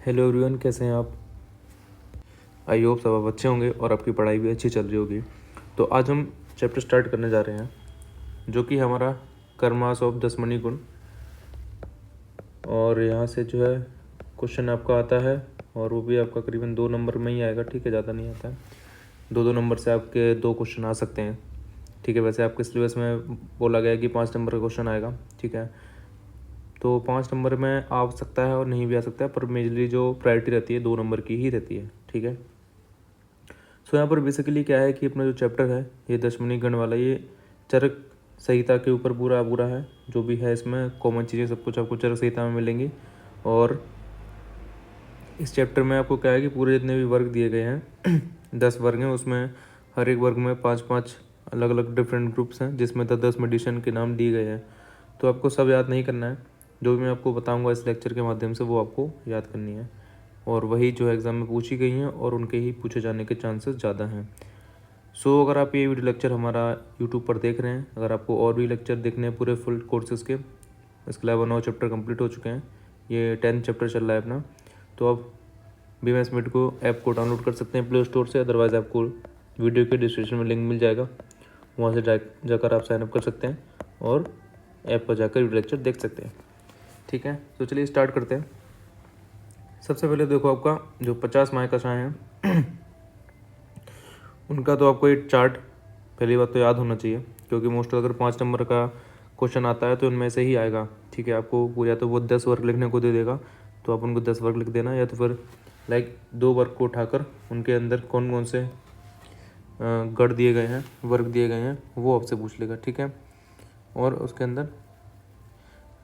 Hello everyone, कैसे हैं आप। आई होप सब आप अच्छे होंगे और आपकी पढ़ाई भी अच्छी चल रही होगी। तो आज हम चैप्टर स्टार्ट करने जा रहे हैं जो कि हमारा कर्मास ऑफ दसमणि गुण। और यहाँ से जो है क्वेश्चन आपका आता है और वो भी आपका करीबन 2 नंबर में ही आएगा। ठीक है, ज़्यादा नहीं आता है। 2 नंबर से आपके 2 क्वेश्चन आ सकते हैं। ठीक है, वैसे आपके सिलेबस में बोला गया है कि 5 नंबर का क्वेश्चन आएगा। ठीक है, तो 5 नंबर में आ सकता है और नहीं भी आ सकता है, पर मेजरली जो प्रायोरिटी रहती है 2 नंबर की ही रहती है। ठीक है, सो यहाँ पर बेसिकली क्या है कि अपना जो चैप्टर है ये दशमनी गण वाला, ये चरक संहिता के ऊपर पूरा है। जो भी है इसमें कॉमन चीज़ें सब कुछ आपको चरक संहिता में मिलेंगी। और इस चैप्टर में आपको क्या है कि पूरे जितने भी वर्ग दिए गए हैं 10 वर्ग हैं, उसमें हर एक वर्ग में 5-5 अलग अलग डिफरेंट ग्रुप्स हैं, जिसमें 10-10 मेडिसिन के नाम दिए गए हैं। तो आपको सब याद नहीं करना है, जो भी मैं आपको बताऊंगा इस लेक्चर के माध्यम से वो आपको याद करनी है। और वही जो है एग्ज़ाम में पूछी गई हैं और उनके ही पूछे जाने के चांसेस ज़्यादा हैं। सो अगर आप ये वीडियो लेक्चर हमारा यूट्यूब पर देख रहे हैं, अगर आपको और भी लेक्चर देखने हैं पूरे फुल कोर्सेज के, इसके अलावा 9 चैप्टर कंप्लीट हो चुके हैं, ये 10th चैप्टर चल रहा है अपना, तो आप BMS Meet को ऐप को डाउनलोड कर सकते हैं प्ले स्टोर से। अदरवाइज़ आपको वीडियो के डिस्क्रिप्शन में लिंक मिल जाएगा, वहाँ से जाकर आप साइनअप कर सकते हैं और ऐप पर जाकर वीडियो लेक्चर देख सकते हैं। ठीक है, तो चलिए स्टार्ट करते हैं। सबसे पहले देखो, आपका जो 50 मार्क का चाहे हैं उनका तो आपको एक चार्ट पहली बात तो याद होना चाहिए, क्योंकि मोस्ट अगर 5 नंबर का क्वेश्चन आता है तो उनमें से ही आएगा। ठीक है, आपको या तो वो 10 वर्ग लिखने को दे देगा तो आप उनको 10 वर्ग लिख देना, या तो फिर लाइक 2 वर्ग को उठाकर उनके अंदर कौन कौन से गढ़ दिए गए हैं, वर्ग दिए गए हैं, वो आपसे पूछ लेगा। ठीक है, और उसके अंदर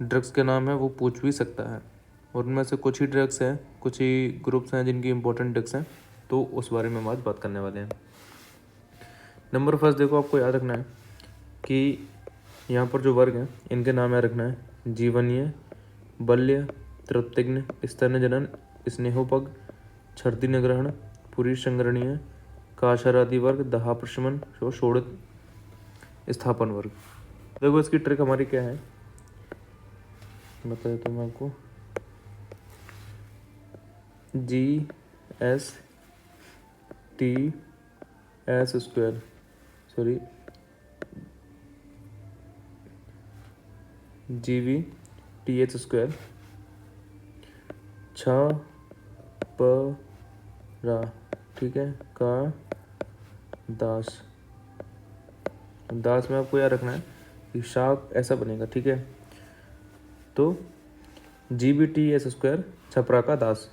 ड्रग्स के नाम है वो पूछ भी सकता है, और उनमें से कुछ ही ड्रग्स हैं, कुछ ही ग्रुप्स हैं जिनकी इंपॉर्टेंट ड्रग्स हैं, तो उस बारे में हम आज बात करने वाले हैं। नंबर फर्स्ट देखो, आपको याद रखना है कि यहाँ पर जो वर्ग हैं इनके नाम याद रखना है। जीवनीय, बल्य, तृप्तिग्न, स्तनजनन, स्नेहोपग, छर्दी निग्रहण, पुरी संग्रणीय, काशरादि वर्ग, दहा प्रशमन, शोणित स्थापन वर्ग। देखो इसकी ट्रिक हमारी क्या है बता देता हूँ मैं आपको। GVTS छ प रा, ठीक है, का दास में आपको याद रखना है कि शार्प ऐसा बनेगा। ठीक है, तो GVTS² छपरा का दास,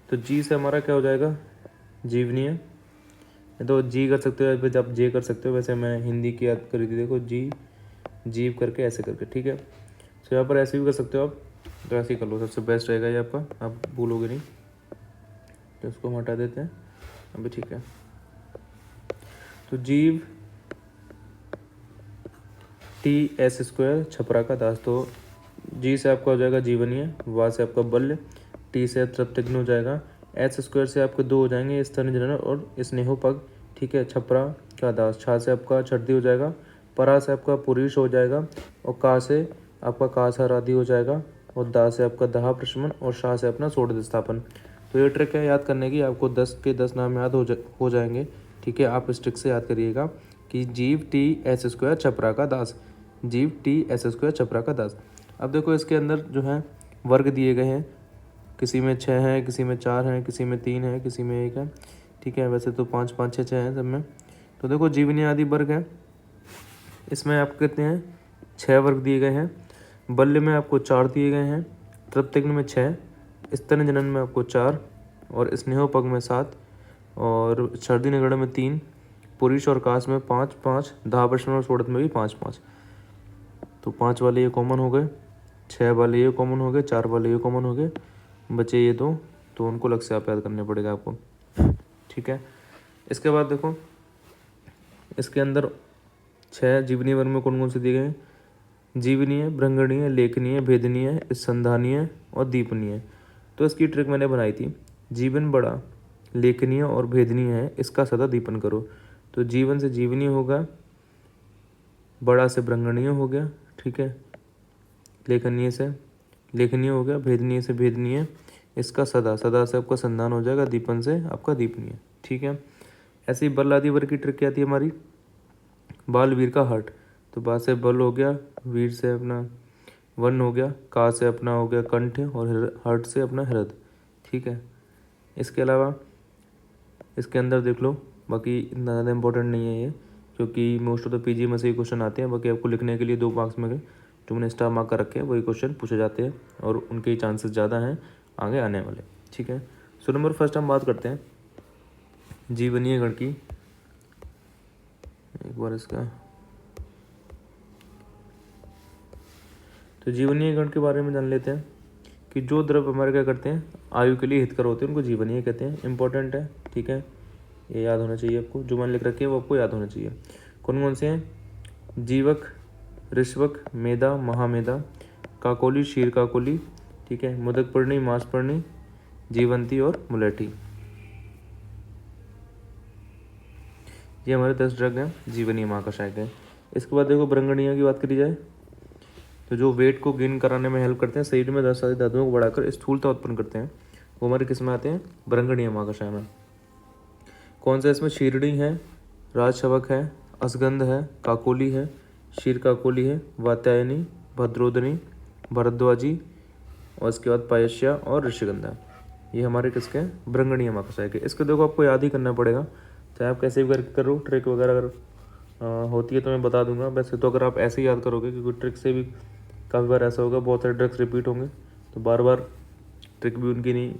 तो जी से हमारा क्या हो जाएगा, जीवनीय। तो जी कर सकते हो या आप जे कर सकते हो, वैसे मैं हिंदी की याद करी थी, देखो जी जीव करके ऐसे करके। ठीक है, तो यहाँ पर ऐसे भी कर सकते हो आप, तो ऐसे ही कर लो, सबसे बेस्ट रहेगा ये आपका, आप भूलोगे नहीं। तो इसको हम हटा देते हैं अभी। ठीक है, तो जीव TS² छपरा का दास, तो जी से आपका हो जाएगा जीवनीय, वा से आपका बल्य, टी से तृप्तिग्न हो जाएगा, S² से आपके 2 हो जाएंगे, स्तनजनन और स्नेहोपग। ठीक है, छपरा का दास, छा से आपका छर्दी हो जाएगा, परा से आपका पुरुष हो जाएगा, और का से आपका कासारादि हो जाएगा, और दा से आपका दहा प्रशमन, और शाह से अपना सोडित स्थापन। तो ये ट्रिक है याद करने की, आपको 10 के 10 नाम याद हो जाएंगे। ठीक है, आप इस ट्रिक से याद करिएगा कि जीव TS² छपरा का दास, जीव TS² छपरा का दास। अब देखो इसके अंदर जो है वर्ग दिए गए हैं, किसी में 6 हैं, किसी में 4 हैं, किसी में 3 है, किसी में 1 है। ठीक है, वैसे तो 5 5 6 6 हैं सब में। तो देखो जीवनी आदि वर्ग है, इसमें आप कितने हैं, 6 वर्ग दिए गए हैं। बल्य में आपको 4 दिए गए हैं, तृप्तिग्न में 6, स्तनजनन में आपको 4, और स्नेहोपग में 7, और छर्दी निगरण में 3, पुरुष और काश में 5 5, दाहप्रश्न और शोणित में भी 5 5। तो 5 वाले ये कॉमन हो गए, 6 वाले ये कॉमन हो गए, 4 वाले ये कॉमन हो गए, बचे ये 2, तो उनको अलग से आप याद करने पड़ेगा आपको। ठीक है, इसके बाद देखो इसके अंदर 6 जीवनी वर्ग में कौन कौन से दिए गए हैं, जीवनीय, भृंगणीय, लेखनीय, भेदनीय, संधानीय और दीपनीय। तो इसकी ट्रिक मैंने बनाई थी, जीवन बड़ा लेखनीय और भेदनीय है, इसका सदा दीपन करो। तो जीवन से जीवनीय होगा, बड़ा से भृंगणीय हो गया, ठीक है, लेखनीय से लेखनीय हो गया, भेदनीय से भेदनीय, इसका सदा, सदा से आपका संधान हो जाएगा, दीपन से आपका दीपनीय। ठीक है। ऐसे ही बल आदि वर्ग की ट्रिक क्या आती है हमारी, बाल वीर का हट, तो बा से बल हो गया, वीर से अपना वन हो गया, का से अपना हो गया कंठ और हट से अपना हृदय। ठीक है। इसके अलावा इसके अंदर देख लो, बाकी इतना ज़्यादा इंपॉर्टेंट नहीं है ये, क्योंकि मोस्ट ऑफ द पीजी में से ही क्वेश्चन आते हैं। बाकी आपको लिखने के लिए 2 मार्क्स में जो मैंने स्टार मार्क कर रखे हैं वही क्वेश्चन पूछे जाते हैं और उनके चांसेस ज़्यादा हैं आगे आने वाले। ठीक है। सो नंबर फर्स्ट हम बात करते हैं जीवनीय गण की। एक बार इसका, तो जीवनीय गण के बारे में जान लेते हैं कि जो द्रव्य हमारे क्या करते हैं, आयु के लिए हितकर होते हैं, उनको जीवनीय कहते हैं। इंपॉर्टेंट है। ठीक है, ये याद होना चाहिए आपको, जो मैंने लिख रखी है वो आपको याद होना चाहिए। कौन कौन से हैं, जीवक, ऋष्वक, मेधा, महामेधा, काकोली, क्षीर काकोली। ठीक है। मुदकपर्णी, मांसपर्णी, जीवंती और मुलेठी। ये हमारे 10 ड्रग हैं जीवनीय महाकषाय के। इसके बाद देखो ब्रंगणीय की बात करी जाए तो जो वेट को गेन कराने में हेल्प करते हैं, शरीर में 10 सारी धातुओं को बढ़ाकर स्थूलता उत्पन्न करते हैं, वो हमारे किस में आते हैं, ब्रंगणीय महाकषाय में। कौन सा इसमें, शीरणी है, राजशवक है, असगंध है, काकोली है, क्षीर काकोली है, वात्यायनी, भद्रोदनी, भरद्वाजी और इसके बाद पायस्या और ऋषिगंधा। ये हमारे किसके, ब्रंगणीय महाकषाय के। इसको देखो आपको याद ही करना पड़ेगा, चाहे आप कैसे भी करके करो, ट्रिक वगैरह अगर होती है तो मैं बता दूंगा। वैसे तो अगर आप ऐसे ही याद करोगे, क्योंकि ट्रिक से भी काफ़ी बार ऐसा होगा, बहुत सारे ट्रिक्स रिपीट होंगे तो बार बार ट्रिक भी उनकी नहीं,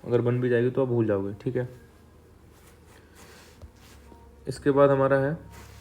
अगर बन भी जाएगी तो आप भूल जाओगे। ठीक है। इसके बाद हमारा है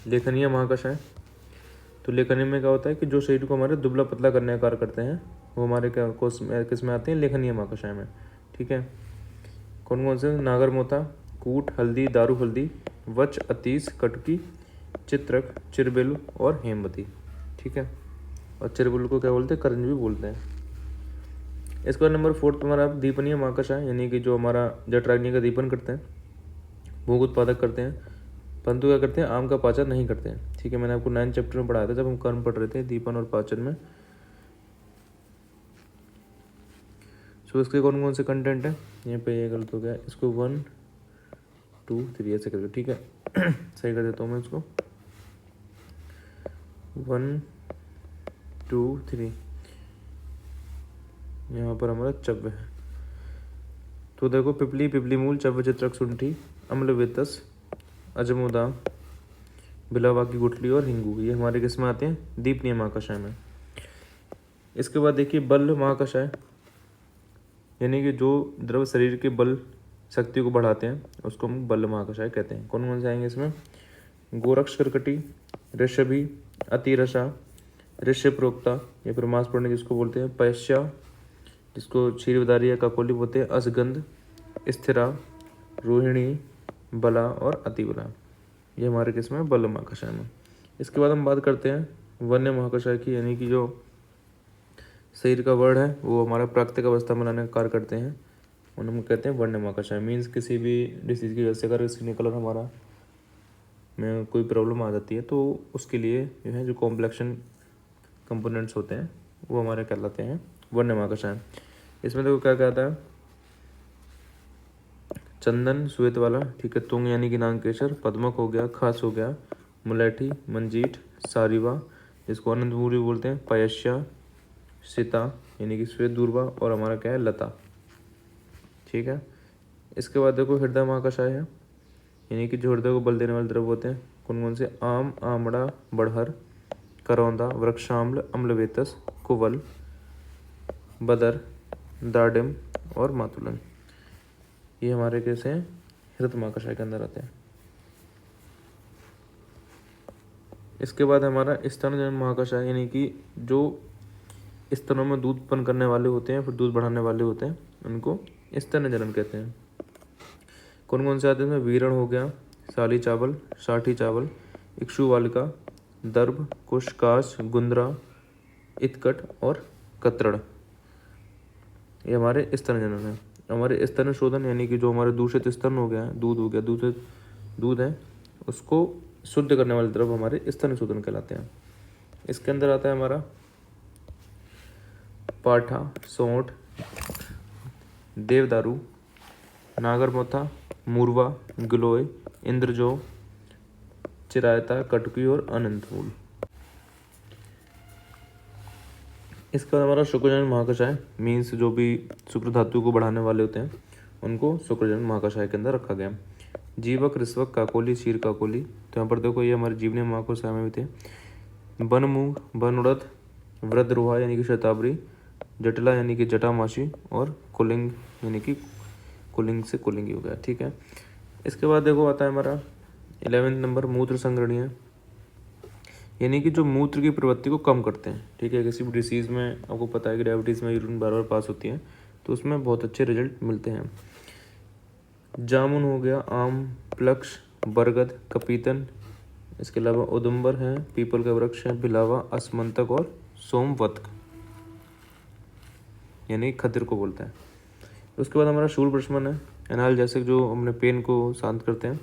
लेखनीय महाकषाय। तो लेखनीय में क्या होता है कि जो शरीर को हमारे दुबला पतला करने का कार्य करते हैं, वो हमारे क्या किस में आते हैं, लेखनीय महाकषाय में। ठीक है। कौन कौन से, नागर मोथा, कूट, हल्दी, दारू हल्दी, वच, अतीस, कटकी, चित्रक, चिरबेलु और हेमवती। ठीक है। और चिरबेलु को क्या बोलते हैं, करंज भी बोलते हैं। इसके बाद नंबर 4 हमारा दीपनीय महाकषाय, यानी कि जो हमारा जठराग्नि का दीपन करते हैं, भोग उत्पादक करते हैं, परंतु क्या करते हैं, आम का पाचन नहीं करते हैं। ठीक है। मैंने आपको 9 चैप्टर में पढ़ाया था जब हम कर्म पढ़ रहे थे, दीपन और पाचन में। सो इसके कौन कौन से कंटेंट है, यहाँ पे ये गलत हो गया, इसको 1 2 3 ऐसे करके। ठीक है। सही कर देता हूँ मैं इसको, 1 2 3। यहाँ पर हमारा चव्य है, तो देखो पिपली, पिपली मूल, चव्य, चित्रक, शुंठी, अम्ल वेतस, अजमोदा, बिलावा की गुठली और हिंगू, ये हमारे किस में आते हैं, दीपनीय महाकषाय में। इसके बाद देखिए बल महाकषाय, यानी कि जो द्रव शरीर के बल शक्ति को बढ़ाते हैं उसको हम बल महाकषाय कहते हैं। कौन कौन से आएंगे इसमें, गोरक्ष, कर्कटी, ऋषभि, अतिरसा, ऋष्य प्रोक्ता या फिर मांसपर्णी जिसको बोलते हैं, पैश्या जिसको क्षीरवदारी या काकोली बोलते हैं, असगंध, स्थिरा, रोहिणी, बला और अतिबला, ये हमारे किस में, बल महाकषाय में। इसके बाद हम बात करते हैं वन्य महाकषाय की, यानी कि जो शरीर का वर्ण है वो हमारा प्राकृतिक अवस्था में लाने का कार्य करते हैं, उन्हें हम कहते हैं वन्य महाकषाय। मीन्स किसी भी डिसीज की वजह से अगर स्किन कलर हमारा में कोई प्रॉब्लम आ जाती है तो उसके लिए जो है, जो कॉम्प्लेक्शन कंपोनेंट्स होते हैं वो हमारे कहलाते हैं वन्य महाकषाय। इसमें देखो क्या कहता है, चंदन श्वेत वाला। ठीक है। तुंग यानी कि नागकेशर, पद्मक हो गया, खास हो गया, मुलेठी, मंजीठ, सारिवा जिसको आनंदपुरी बोलते हैं, पयस्या, सीता यानी कि श्वेत दूर्वा और हमारा क्या है, लता। ठीक है। इसके बाद देखो हृदय महाकषाय है, यानी कि जो हृदय को बल देने वाले द्रव्य होते हैं, कौन कौन से, आम, आमड़ा, बड़हर, करौंदा, वृक्षाम्ल, अम्लवेतस, कुवल, बदर, दाडिम और मातुलन, ये हमारे कैसे हैं, हृदय महाकषाय के अंदर आते हैं। इसके बाद हमारा स्तनजनन महाकषाय, यानी कि जो स्तनों में दूध उत्पन्न करने वाले होते हैं, फिर दूध बढ़ाने वाले होते हैं, उनको स्तनजनन कहते हैं। कौन कौन से आते हैं, वीरण हो गया, साली चावल, साठी चावल, इक्षुवालिका, दर्भ, कुश, काश, गुंद्रा, इतकट और कतरड़, ये हमारे स्तनजनन है। हमारे स्तन शोधन, यानी कि जो हमारे दूषित स्तन हो गया, दूध हो गया, दूध है उसको शुद्ध करने वाले द्रव्य हमारे स्तन शोधन कहलाते हैं। इसके अंदर आता है हमारा पाठा, सौंठ, देवदारू, नागरमोथा, मूर्वा, गिलोय, इंद्रजो, चिरायता, कटकी और अनंतमूल। इसके बाद हमारा शुक्रजनन महाकषाय मीन्स जो भी शुक्र धातु को बढ़ाने वाले होते हैं उनको शुक्रजनन महाकषाय के अंदर रखा गया। जीवक, रिस्वक, काकोली, क्षीर काकोली, तो यहाँ पर देखो ये हमारे जीवनी महाकषाय में भी थे। वन मूंग, वन उड़द, वृद्धरोहा यानी कि शतावरी, जटिला यानी कि जटामासी और कुलिंग यानी कि कुलिंग से कुलिंगी हो गया। ठीक है। इसके बाद देखो आता है हमारा 11वें नंबर मूत्र संग्रणीय, यानी कि जो मूत्र की प्रवृत्ति को कम करते हैं। ठीक है। किसी भी डिसीज़ में आपको पता है कि डायबिटीज़ में यूरिन बार बार पास होती है तो उसमें बहुत अच्छे रिजल्ट मिलते हैं। जामुन हो गया, आम, प्लक्ष, बरगद, कपीतन, इसके अलावा उदुम्बर है, पीपल का वृक्ष है, बिलावा, असमंतक और सोमवतक यानी खदिर को बोलते हैं। उसके बाद हमारा शूल प्रशमन है, एनाल्जेसिक जो हमने पेन को शांत करते हैं।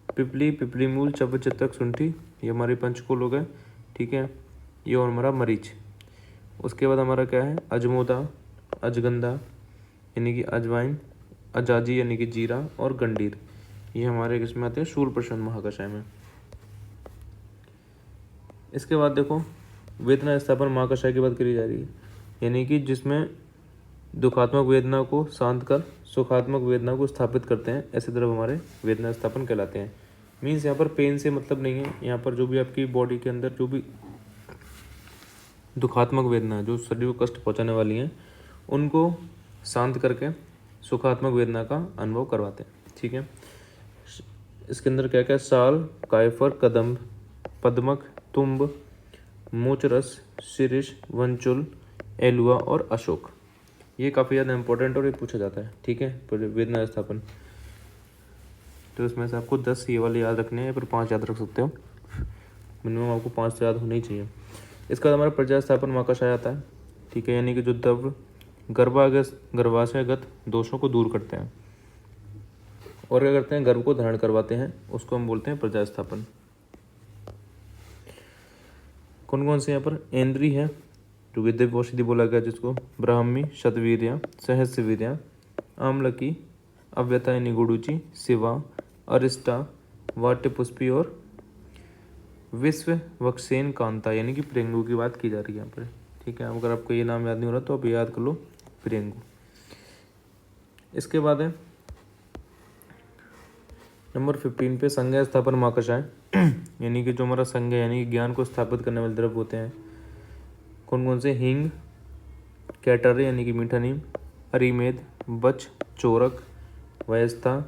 पिपली, पिपली मूल, चपचितक, शुंठी, ये हमारे पंचकूल हो गए। ठीक है। ये और हमारा मरीच। उसके बाद हमारा क्या है, अजमोदा, अजगंधा यानी कि अजवाइन, अजाजी यानी कि जीरा और गंडीर, ये हमारे किसमें आते हैं, शूल प्रशमन महाकषाय में। इसके बाद देखो वेदना स्थापन महाकषाय की बात करी जा रही है, यानी कि जिसमें दुखात्मक वेदना को शांत कर सुखात्मक वेदना को स्थापित करते हैं, ऐसे द्रव हमारे वेदना स्थापन कहलाते हैं। मीन्स यहाँ पर पेन से मतलब नहीं है, यहाँ पर जो भी आपकी बॉडी के अंदर जो भी दुखात्मक वेदना जो शरीर को कष्ट पहुँचाने वाली हैं उनको शांत करके सुखात्मक वेदना का अनुभव करवाते हैं। ठीक है। इसके अंदर क्या क्या, साल, कायफर, कदम्ब, पद्मक, तुम्ब, मोचरस, शिरीष, वंचुल, एलुआ और अशोक, ये काफ़ी ज़्यादा इंपॉर्टेंट और ये पूछा जाता है। ठीक है। पर वेदना स्थापन तो इसमें से आपको 10 ये वाले याद रखने हैं, फिर 5 याद रख सकते हो, मिनिमम आपको 5 तो याद होने ही चाहिए। इसका हमारा प्रजा स्थापन महाकषाय आता है। ठीक है। यानी कि जो द्रव गर्भाशयगत दोषों को दूर करते हैं और क्या करते हैं, गर्भ को धारण करवाते हैं, उसको हम बोलते हैं प्रजा स्थापन। कौन कौन से यहाँ पर, ऐन्द्री है जो कि दिव्य औषधि बोला गया जिसको, ब्राह्मी, शतवीर्या, सहस्रवीर्या, आमलकी, अव्यथा यानी गुडुचि, शिवा, अरिष्टा, वाट्यपुष्पी और विश्व वक्षसेन कांता यानी कि प्रेंगू की बात की जा रही है यहाँ पर। ठीक है। अगर आपको ये नाम याद नहीं हो रहा तो आप याद कर लो, प्रेंगू। इसके बाद है नंबर 15 पे संज्ञा स्थापन महाकषाय, यानी कि जो हमारा संज्ञा यानी कि ज्ञान को स्थापित करने वाले द्रव्य होते हैं। कौन कौन से, हींग, कैटर यानी कि मीठा नीम, अरिमेद, बच, चोरक, वयस्था,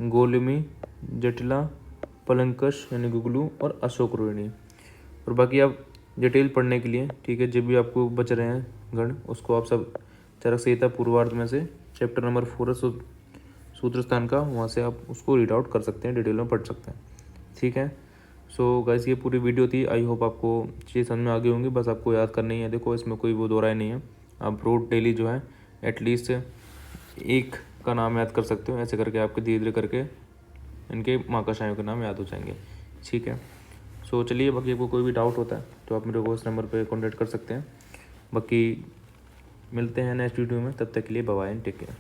गोलमी, जटिला, पलंकश यानी गुगलू और अशोक रोहिणी। और बाकी आप डिटेल पढ़ने के लिए, ठीक है, जब भी आपको बच रहे हैं गण उसको आप सब चरक संहिता पूर्वार्ध में से चैप्टर नंबर 4 सूत्र स्थान का, वहाँ से आप उसको रीड आउट कर सकते हैं, डिटेल में पढ़ सकते हैं। ठीक है। सो गाइस ये पूरी वीडियो थी, आई होप आपको चीज़ समझ में आ गई होंगी, बस आपको याद करनी है। देखो इसमें कोई वो दो राय नहीं है, आप रोज डेली जो है एटलीस्ट एक का नाम याद कर सकते हो, ऐसे करके आपके धीरे धीरे करके इनके महाकषायों के नाम याद हो जाएंगे। ठीक है। सो चलिए, बाकी आपको कोई भी डाउट होता है तो आप मेरे को इस नंबर पर कॉन्टैक्ट कर सकते हैं। बाकी मिलते हैं नेक्स्ट वीडियो में, तब तक के लिए bye bye and take care.